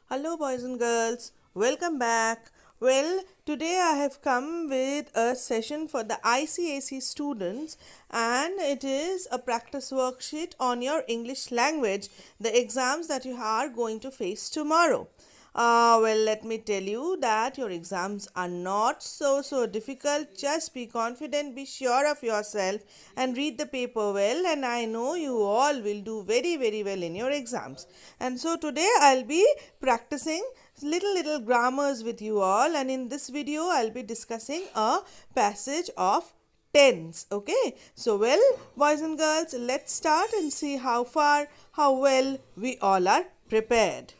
Hello, boys and girls. Welcome back. Well, today I have come with a session for the ICAC students, and it is a practice worksheet on your English language, the exams that you are going to face tomorrow. Well, let me tell you that your exams are not so difficult. Just be confident, be sure of yourself, and read the paper well. And I know you all will do very well in your exams. And so today I'll be practicing little grammars with you all. And in this video, I'll be discussing a passage of tense. Okay, so well, boys and girls, let's start and see how well we all are prepared.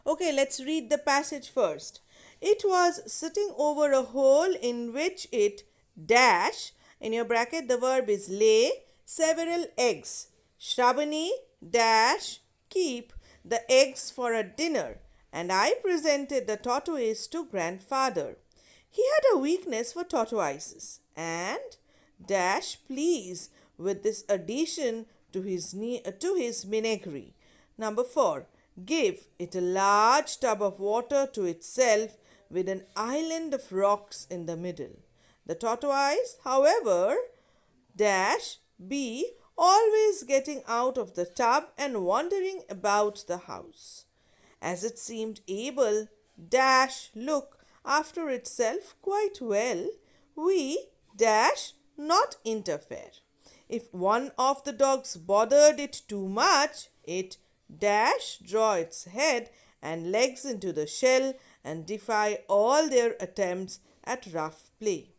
Okay, let's read the passage first. It was sitting over a hole in which it dash, in your bracket the verb is lay, several eggs. Shrubani dash keep the eggs for a dinner, and I presented the tortoise to grandfather. He had a weakness for tortoises and dash please with this addition to his menagerie. Number 4. Give it a large tub of water to itself with an island of rocks in the middle. The tortoise, however, dash be always getting out of the tub and wandering about the house. As it seemed able dash look after itself quite well, we dash not interfere. If one of the dogs bothered it too much, it dash draw its head and legs into the shell and defy all their attempts at rough play.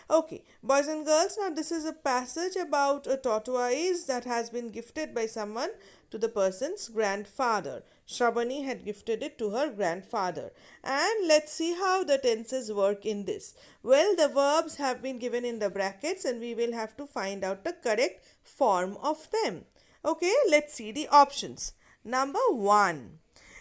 Okay, boys and girls, now this is a passage about a tortoise that has been gifted by someone to the person's grandfather. Shrubani had gifted it to her grandfather. And let's see how the tenses work in this. Well, the verbs have been given in the brackets and we will have to find out the correct form of them. Okay, let's see the options. Number 1.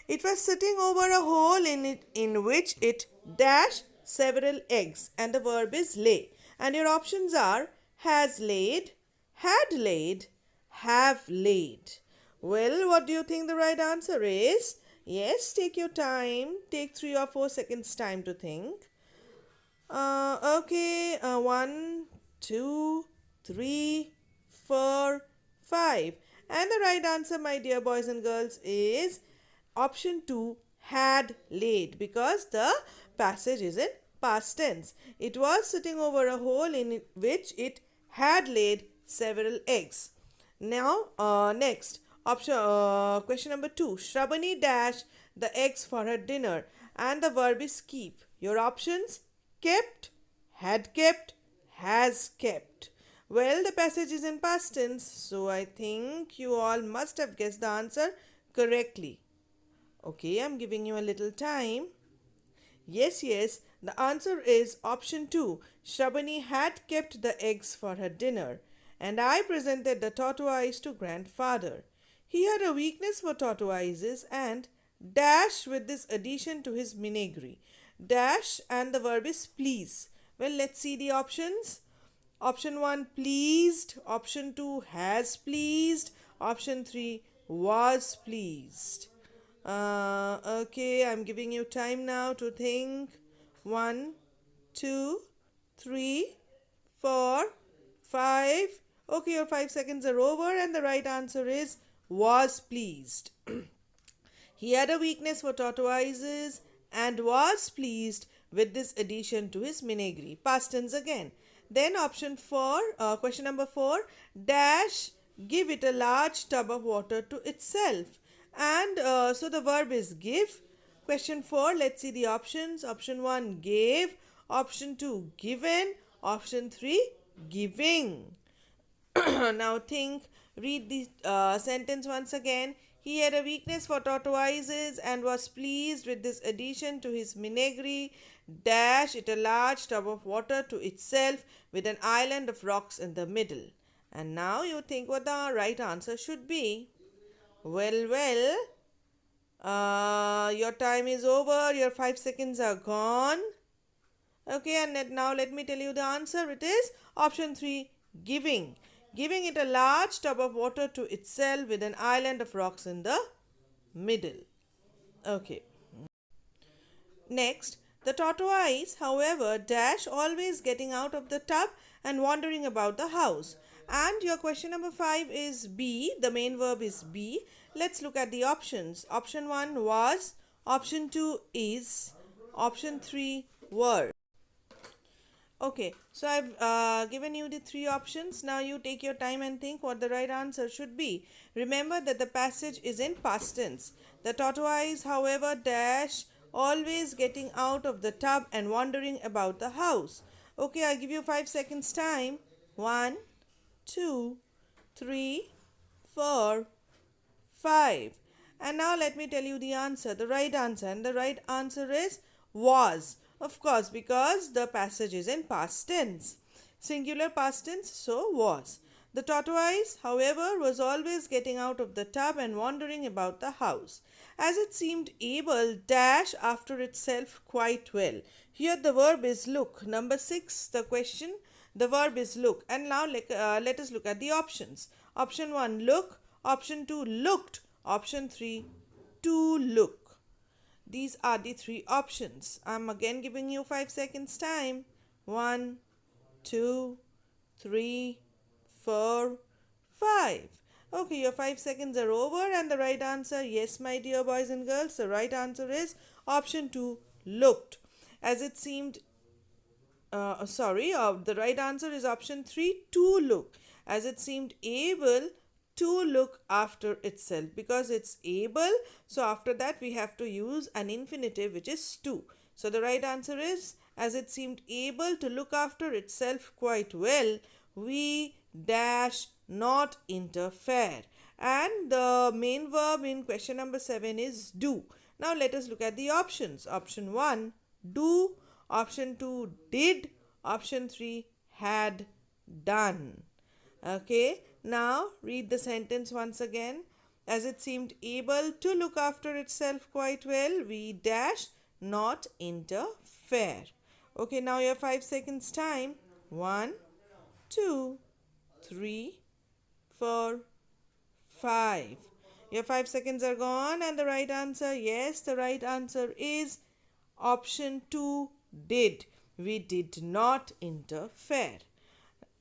It was sitting over a hole in which it dash several eggs, and the verb is lay. And your options are has laid, had laid, have laid. Well, what do you think the right answer is? Yes, take your time. Take 3 or 4 seconds time to think. Okay, 1, 2, 3, 4, 5. And the right answer, my dear boys and girls, is option 2, had laid, because the passage is in past tense. It was sitting over a hole in which it had laid several eggs. Now, next, question number 2. Shrubani dash the eggs for her dinner, and the verb is keep. Your options: kept, had kept, has kept. Well, the passage is in past tense, so I think you all must have guessed the answer correctly. Okay, I'm giving you a little time. Yes, the answer is option 2. Shrubani had kept the eggs for her dinner, and I presented the tortoise to grandfather. He had a weakness for tortoises and dash with this addition to his menagerie. Dash and the verb is please. Well, let's see the options. Option 1, pleased. Option 2, has pleased. Option 3, was pleased. Okay, I'm giving you time now to think. 1, 2, 3, 4, 5. Okay, your 5 seconds are over, and the right answer is was pleased. He had a weakness for tortoises and was pleased with this addition to his menagerie. Past tense again. Then option 4, question number 4, dash give it a large tub of water to itself. And so the verb is give. Question 4, let's see the options. Option 1, gave. Option 2, given. Option 3, giving. Now think, read the sentence once again. He had a weakness for tortoises and was pleased with this addition to his menagerie. Dash it a large tub of water to itself with an island of rocks in the middle. And now you think what the right answer should be. Well, your time is over. Your 5 seconds are gone. Okay, and now let me tell you the answer. It is option 3, giving. Giving it a large tub of water to itself with an island of rocks in the middle. Okay. Next, the tortoise, however, dash always getting out of the tub and wandering about the house. And your question number 5 is B. The main verb is be. Let's look at the options. Option 1 was, option 2 is, option 3 were. Okay, so I've given you the three options. Now you take your time and think what the right answer should be. Remember that the passage is in past tense. The tortoise, however, dash always getting out of the tub and wandering about the house. Okay, I'll give you 5 seconds time. 1, 2, 3, 4, 5. And now let me tell you the answer, the right answer. And the right answer is was. Of course, because the passage is in past tense. Singular past tense, so was. The tortoise, however, was always getting out of the tub and wandering about the house, as it seemed able dash after itself quite well. Here the verb is look. Number 6, the question, the verb is look. And now let us look at the options. Option 1, look. Option 2, looked. Option 3, to look. These are the three options. I'm again giving you 5 seconds time. 1, 2, 3, 4, 5. Okay, your 5 seconds are over and the right answer, yes, my dear boys and girls, the right answer is option 2, looked. As it seemed, the right answer is option 3, to look. As it seemed able to look after itself, because it's able, so after that we have to use an infinitive which is to. So the right answer is, as it seemed able to look after itself quite well, we dash not interfere. And the main verb in question number 7 is do. Now let us look at the options. Option 1, do. Option 2, did. Option 3, had done. Okay, now read the sentence once again. As it seemed able to look after itself quite well, we dash not interfere. Okay, now your 5 seconds time. 1, 2, 3, 4, 5. Your 5 seconds are gone and the right answer, yes, the right answer is option 2, did. We did not interfere.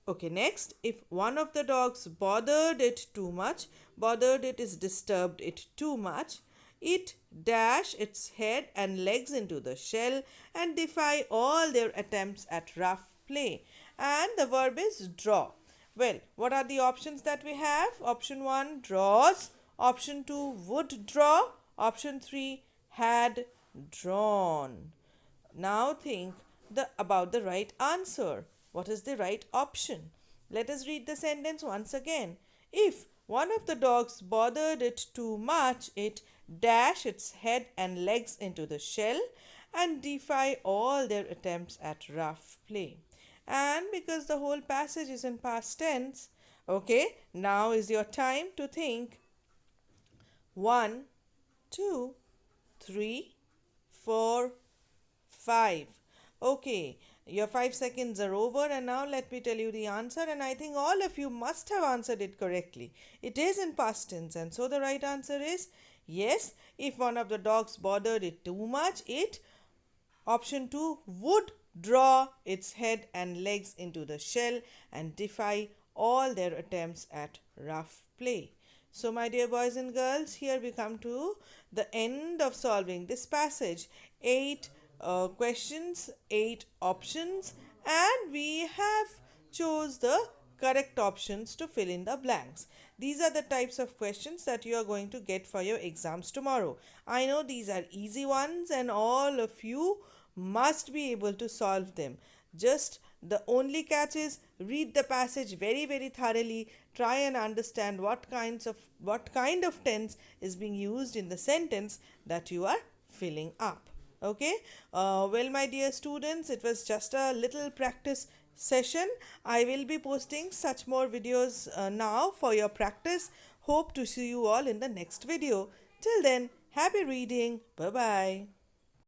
Okay, next, if one of the dogs bothered it too much, bothered it is disturbed it too much, it dash its head and legs into the shell and defy all their attempts at rough play. And the verb is draw. Well, what are the options that we have? Option 1, draws. Option 2, would draw. Option 3, had drawn. Now think about the right answer. What is the right option? Let us read the sentence once again. If one of the dogs bothered it too much, it dash its head and legs into the shell and defy all their attempts at rough play. And because the whole passage is in past tense, okay, now is your time to think. 1, 2, 3, 4, 5. Okay, your 5 seconds are over and now let me tell you the answer, and I think all of you must have answered it correctly. It is in past tense, and so the right answer is yes, if one of the dogs bothered it too much, it, option 2, would draw its head and legs into the shell and defy all their attempts at rough play. So my dear boys and girls, here we come to the end of solving this passage. 8 questions, 8 options, and we have chose the correct options to fill in the blanks. These are the types of questions that you are going to get for your exams tomorrow. I know these are easy ones and all of you must be able to solve them. Just the only catch is read the passage very thoroughly, try and understand what kind of tense is being used in the sentence that you are filling up. Okay, well my dear students, it was just a little practice session. I will be posting such more videos now for your practice. Hope to see you all in the next video. Till then, happy reading. Bye bye.